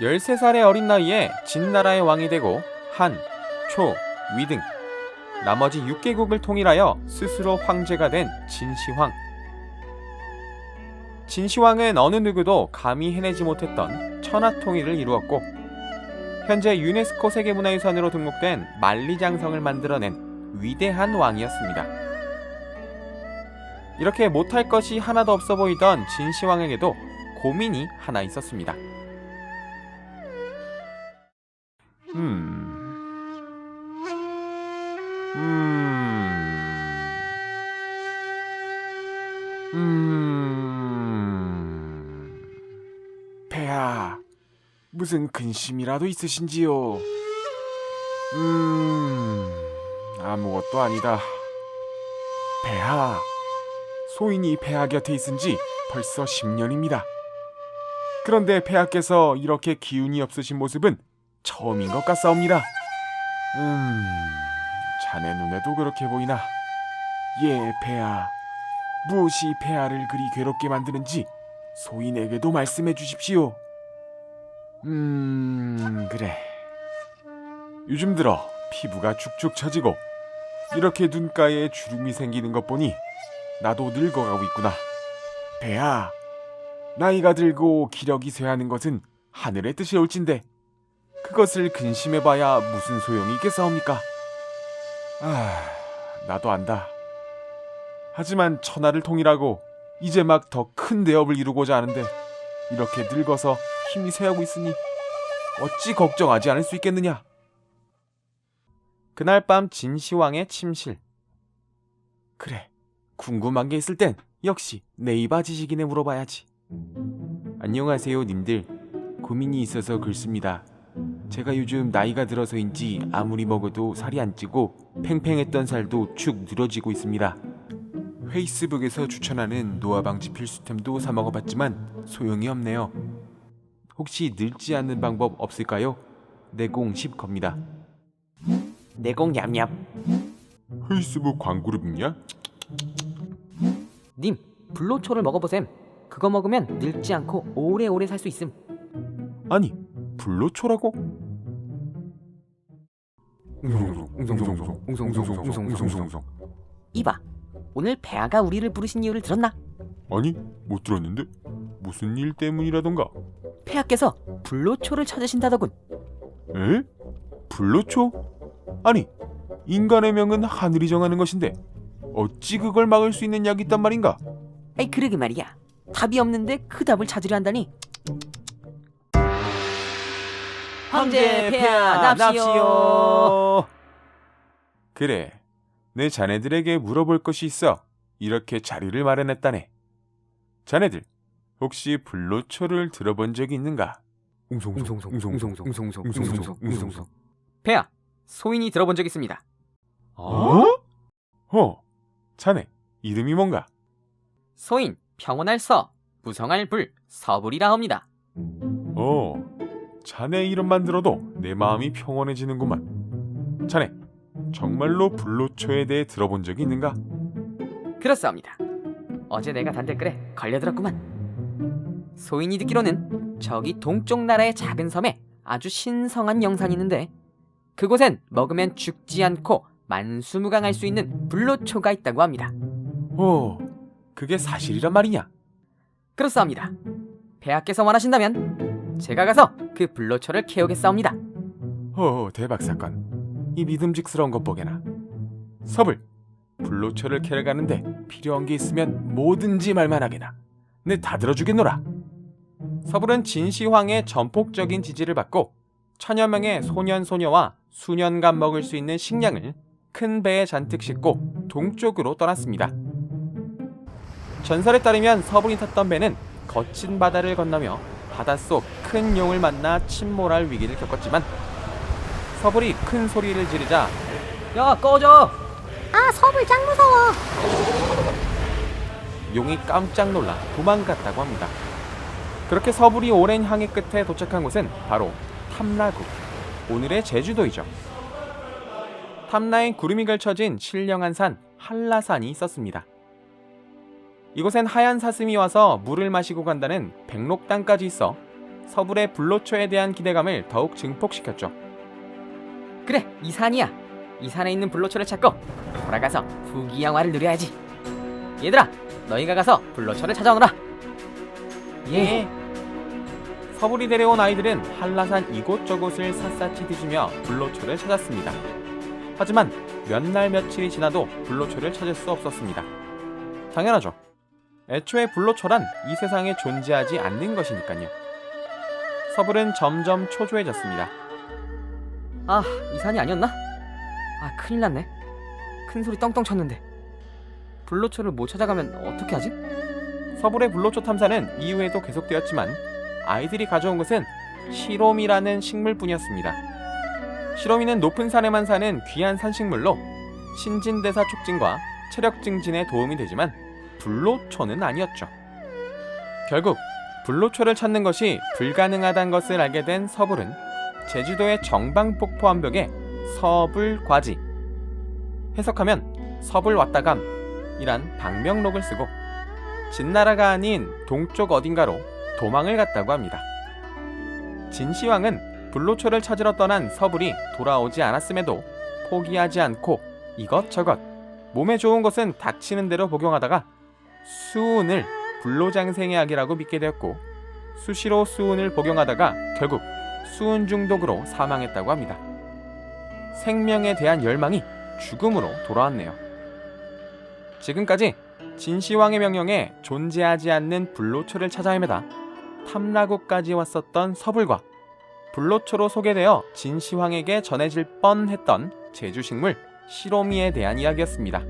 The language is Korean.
13살의 어린 나이에 진나라의 왕이 되고 한, 초, 위 등 나머지 6개국을 통일하여 스스로 황제가 된 진시황. 진시황은 어느 누구도 감히 해내지 못했던 천하통일을 이루었고 현재 유네스코 세계문화유산으로 등록된 만리장성을 만들어낸 위대한 왕이었습니다. 이렇게 못할 것이 하나도 없어 보이던 진시황에게도 고민이 하나 있었습니다. 폐하, 무슨 근심이라도 있으신지요? 아무것도 아니다. 폐하, 소인이 폐하 곁에 있은 지 벌써 10년입니다. 그런데 폐하께서 이렇게 기운이 없으신 모습은 처음인 것 같사옵니다. 자네 눈에도 그렇게 보이나? 예, 폐하. 무엇이 폐하를 그리 괴롭게 만드는지 소인에게도 말씀해 주십시오. 그래. 요즘 들어 피부가 축축 처지고 이렇게 눈가에 주름이 생기는 것 보니 나도 늙어가고 있구나. 폐하, 나이가 들고 기력이 쇠하는 것은 하늘의 뜻이 올진데 그것을 근심해봐야 무슨 소용이 있겠사옵니까? 나도 안다. 하지만 천하를 통일하고 이제 막 더 큰 대업을 이루고자 하는데 이렇게 늙어서 힘이 쇠하고 있으니 어찌 걱정하지 않을 수 있겠느냐? 그날 밤 진시황의 침실. 그래, 궁금한 게 있을 땐 역시 네이버 지식인에 물어봐야지. 안녕하세요, 님들. 고민이 있어서 글씁니다. 제가 요즘 나이가 들어서인지 아무리 먹어도 살이 안 찌고 팽팽했던 살도 축 늘어지고 있습니다. 페이스북에서 추천하는 노화 방지 필수템도 사 먹어봤지만 소용이 없네요. 혹시 늙지 않는 방법 없을까요? 내공 10 겁니다. 내공 냠냠. 페이스북 광고를 빅냐? 님, 불로초를 먹어보셈. 그거 먹으면 늙지 않고 오래오래 살 수 있음. 아니, 불로초라고? 이봐, 오늘 폐하가 우리를 부르신 이유를 들었나? 아니, 못 들었는데? 무슨 일 때문이라던가? 폐하께서 불로초를 찾으신다더군. 에? 불로초? 아니, 인간의 명은 하늘이 정하는 것인데 어찌 그걸 막을 수 있는 약이 있단 말인가? 아이, 그러게 말이야. 답이 없는데 그 답을 찾으려 한다니. 황제 폐하 납시오. 그래, 내 자네들에게 물어볼 것이 있어 이렇게 자리를 마련했다네. 자네들 혹시 불로초를 들어본 적이 있는가? 폐하, 소인이 들어본 적 있습니다. 자네 이름이 뭔가? 소인, 평온할 서, 무성할 불, 서불이라 합니다. 자네 이름만 들어도 내 마음이 평온해지는구만. 자네 정말로 불로초에 대해 들어본 적이 있는가? 그렇사옵니다. 어제 내가 단댓글에 걸려들었구만. 소인이 듣기로는 저기 동쪽 나라의 작은 섬에 아주 신성한 영산이 있는데 그곳엔 먹으면 죽지 않고 만수무강할 수 있는 불로초가 있다고 합니다. 그게 사실이란 말이냐? 그렇사옵니다. 폐하께서 원하신다면 제가 가서 그 불로초를 캐오겠사옵니다. 대박 사건. 이 믿음직스러운 것 보게나. 서불, 불로초를 캐러 가는데 필요한 게 있으면 뭐든지 말만 하게나. 내 다 들어주겠노라. 서불은 진시황의 전폭적인 지지를 받고 천여 명의 소년 소녀와 수년간 먹을 수 있는 식량을 큰 배에 잔뜩 싣고 동쪽으로 떠났습니다. 전설에 따르면 서불이 탔던 배는 거친 바다를 건너며 바닷속 큰 용을 만나 침몰할 위기를 겪었지만 서불이 큰 소리를 지르자 야, 꺼져! 아, 서불 짱 무서워. 용이 깜짝 놀라 도망갔다고 합니다. 그렇게 서불이 오랜 항해 끝에 도착한 곳은 바로 탐라국, 오늘의 제주도이죠. 탐라엔 구름이 걸쳐진 신령한 산 한라산이 있었습니다. 이곳엔 하얀 사슴이 와서 물을 마시고 간다는 백록당까지 있어 서불의 불로초에 대한 기대감을 더욱 증폭시켰죠. 그래, 이 산이야. 이 산에 있는 불로초를 찾고 돌아가서 부귀영화를 누려야지. 얘들아, 너희가 가서 불로초를 찾아오너라. 예. 서불이 데려온 아이들은 한라산 이곳저곳을 샅샅이 뒤지며 불로초를 찾았습니다. 하지만 몇 날 며칠이 지나도 불로초를 찾을 수 없었습니다. 당연하죠. 애초에 불로초란 이 세상에 존재하지 않는 것이니까요. 서불은 점점 초조해졌습니다. 아, 이 산이 아니었나? 아, 큰일 났네. 큰 소리 떵떵 쳤는데. 불로초를 못 찾아가면 어떻게 하지? 서불의 불로초 탐사는 이후에도 계속되었지만 아이들이 가져온 것은 시로미라는 식물뿐이었습니다. 시로미는 높은 산에만 사는 귀한 산식물로 신진대사 촉진과 체력 증진에 도움이 되지만 불로초는 아니었죠. 결국 불로초를 찾는 것이 불가능하다는 것을 알게 된 서불은 제주도의 정방폭포 암벽에 서불과지, 해석하면 서불 왔다감이란 방명록을 쓰고 진나라가 아닌 동쪽 어딘가로 도망을 갔다고 합니다. 진시황은 불로초를 찾으러 떠난 서불이 돌아오지 않았음에도 포기하지 않고 이것저것 몸에 좋은 것은 닥치는 대로 복용하다가 수운을 불로장생의 약이라고 믿게 되었고 수시로 수운을 복용하다가 결국 수운 중독으로 사망했다고 합니다. 생명에 대한 열망이 죽음으로 돌아왔네요. 지금까지 진시황의 명령에 존재하지 않는 불로초를 찾아 헤매다 탐라구까지 왔었던 서불과 불로초로 소개되어 진시황에게 전해질 뻔했던 제주식물 시로미에 대한 이야기였습니다.